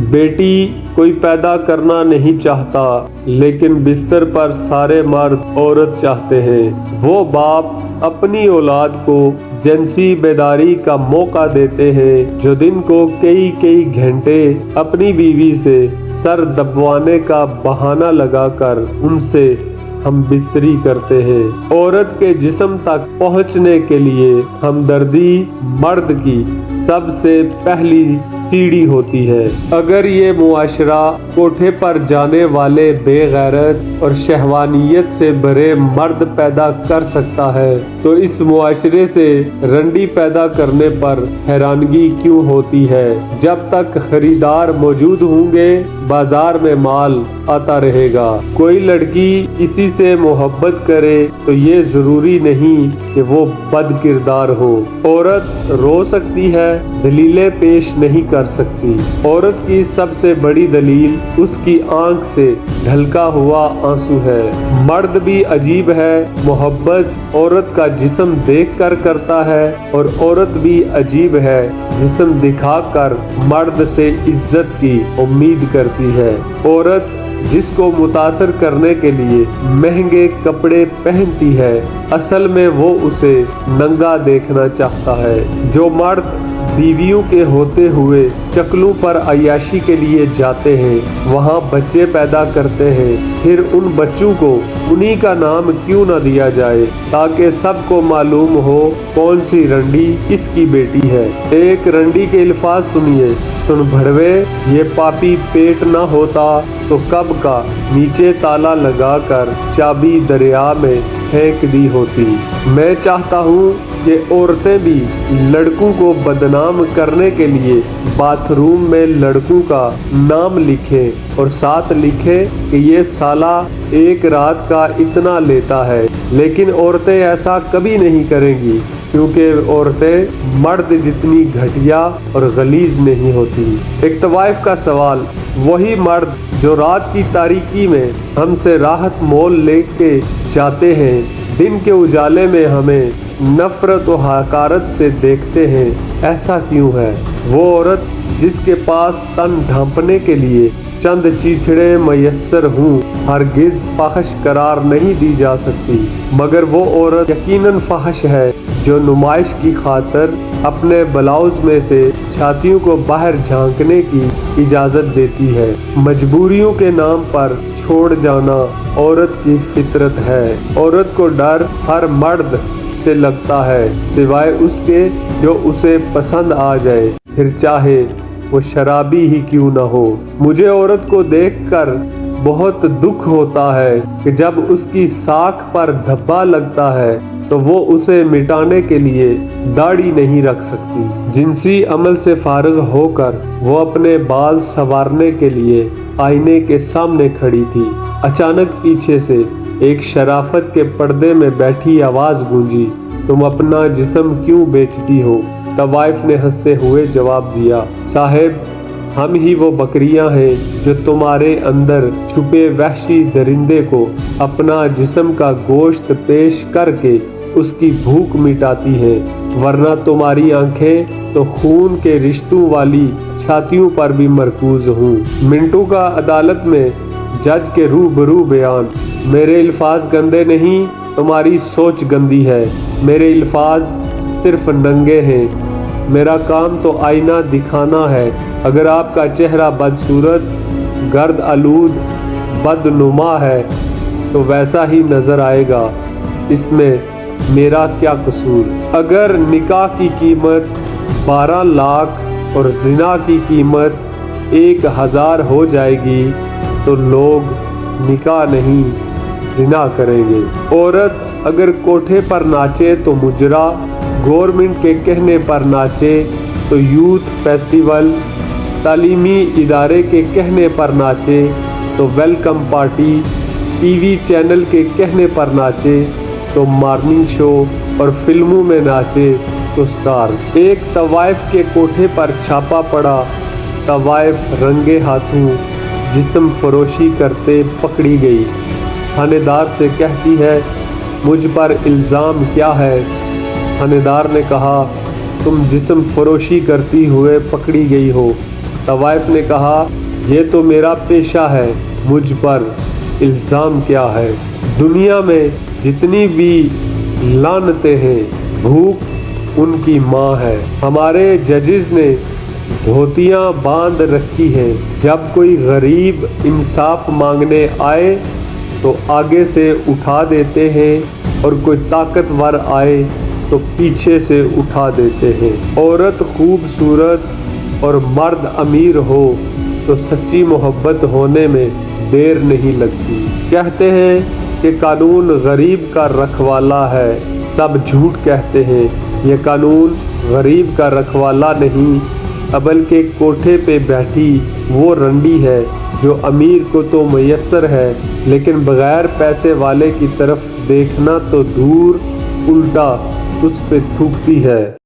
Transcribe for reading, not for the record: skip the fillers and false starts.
बेटी कोई पैदा करना नहीं चाहता, लेकिन बिस्तर पर सारे मर्द औरत चाहते हैं। वो बाप अपनी औलाद को जिनसी बेदारी का मौका देते हैं, जो दिन को कई कई घंटे अपनी बीवी से सर दबवाने का बहाना लगाकर उनसे हम बिस्तरी करते हैं। औरत के जिस्म तक पहुंचने के लिए हमदर्दी मर्द की सबसे पहली सीढ़ी होती है। अगर ये मुआशरा कोठे पर जाने वाले बेगैरत और शहवानियत से भरे मर्द पैदा कर सकता है, तो इस मुआशरे से रंडी पैदा करने पर हैरानगी क्यों होती है। जब तक खरीदार मौजूद होंगे, बाजार में माल आता रहेगा। कोई लड़की किसी से मोहब्बत करे तो ये जरूरी नहीं कि वो बद किरदार हो। औरत रो सकती है, दलीलें पेश नहीं कर सकती। औरत की सबसे बड़ी दलील उसकी आंख से ढलका हुआ आंसू है। मर्द भी अजीब है, मोहब्बत औरत का जिस्म देख कर करता है, और औरत भी अजीब है, जिस्म दिखाकर मर्द से इज्जत की उम्मीद करती है। औरत जिसको मुतासर करने के लिए महंगे कपड़े पहनती है, असल में वो उसे नंगा देखना चाहता है। जो मर्द बीवियों के होते हुए चकलों पर अय्याशी के लिए जाते हैं, वहाँ बच्चे पैदा करते हैं, फिर उन बच्चों को उन्हीं का नाम क्यों न दिया जाए, ताकि सबको मालूम हो कौन सी रंडी किसकी बेटी है। एक रंडी के अल्फाज सुनिए। सुन भड़वे, ये पापी पेट न होता तो कब का नीचे ताला लगाकर चाबी दरिया में फेंक दी होती। मैं चाहता हूँ कि औरतें भी लड़कों को बदनाम करने के लिए बाथरूम में लड़कों का नाम लिखें और साथ लिखें कि ये साला एक रात का इतना लेता है। लेकिन औरतें ऐसा कभी नहीं करेंगी, क्योंकि औरतें मर्द जितनी घटिया और गलीज नहीं होती। एक तवाइफ का सवाल। वही मर्द जो रात की तारीकी में हमसे राहत मोल लेके जाते हैं, दिन के उजाले में हमें नफरत और हकारत से देखते हैं, ऐसा क्यों है। वो औरत जिसके पास तन ढांपने के लिए चंद चीथड़े मयस्सर हूँ, हरगिज फाहिश करार नहीं दी जा सकती, मगर वो औरत यकीनन फाहिश है जो नुमाइश की खातर अपने ब्लाउज में से छातियों को बाहर झांकने की इजाज़त देती है। मजबूरियों के नाम पर छोड़ जाना औरत की फितरत है। औरत को डर हर मर्द से लगता है, सिवाय उसके जो उसे पसंद आ जाए, फिर चाहे वो शराबी ही क्यों ना हो। मुझे औरत को देखकर बहुत दुख होता है कि जब उसकी साख पर धब्बा लगता है तो वो उसे मिटाने के लिए दाढ़ी नहीं रख सकती। जिनसी अमल से फारिग होकर वो अपने बाल संवारने के लिए आईने के सामने खड़ी थी। अचानक पीछे से एक शराफत के पर्दे में बैठी आवाज गूंजी, तुम अपना जिस्म क्यों बेचती हो। तवाइफ ने हंसते हुए जवाब दिया, साहेब, हम ही वो बकरियां हैं जो तुम्हारे अंदर छुपे वहशी दरिंदे को अपना जिस्म का गोश्त पेश करके उसकी भूख मिटाती है, वरना तुम्हारी आंखें तो खून के रिश्तों वाली छातियों पर भी मरकूज हूँ। मिंटू का अदालत में जज के रूबरू बयान, मेरे अल्फाज गंदे नहीं, तुम्हारी सोच गंदी है। मेरे अल्फाज सिर्फ नंगे हैं, मेरा काम तो आईना दिखाना है। अगर आपका चेहरा बदसूरत, गर्द आलूद, बदनुमा है तो वैसा ही नजर आएगा, इसमें मेरा क्या कसूर। अगर निकाह की कीमत 12 लाख और जिना की कीमत 1000 हो जाएगी तो लोग निकाह नहीं जिना करेंगे। औरत अगर कोठे पर नाचे तो मुजरा, गवर्नमेंट के कहने पर नाचे तो यूथ फेस्टिवल, तालीमी इदारे के कहने पर नाचे तो वेलकम पार्टी, टीवी चैनल के कहने पर नाचे तो मॉर्निंग शो, और फिल्मों में नाचे तो स्टार। एक तवाइफ के कोठे पर छापा पड़ा। तवाइफ रंगे हाथों जिस्म फरोशी करते पकड़ी गई। थानेदार से कहती है, मुझ पर इल्ज़ाम क्या है। थानेदार ने कहा, तुम जिस्म फरोशी करती हुए पकड़ी गई हो। तवाइफ ने कहा, یہ تو میرا پیشہ ہے، مجھ پر الزام کیا ہے۔ دنیا میں جتنی بھی لعنتیں ہیں، بھوک ان کی ماں ہے۔ ہمارے ججز نے دھوتیاں باندھ رکھی ہیں، جب کوئی غریب انصاف مانگنے آئے تو آگے سے اٹھا دیتے ہیں، اور کوئی طاقتور آئے تو پیچھے سے اٹھا دیتے ہیں۔ عورت خوبصورت اور مرد امیر ہو تو سچی محبت ہونے میں دیر نہیں لگتی۔ کہتے ہیں کہ قانون غریب کا رکھوالا ہے، سب جھوٹ کہتے ہیں۔ یہ قانون غریب کا رکھوالا نہیں، بلکہ کوٹھے پہ بیٹھی وہ رنڈی ہے جو امیر کو تو میسر ہے، لیکن بغیر پیسے والے کی طرف دیکھنا تو دور، الٹا اس پہ تھوکتی ہے۔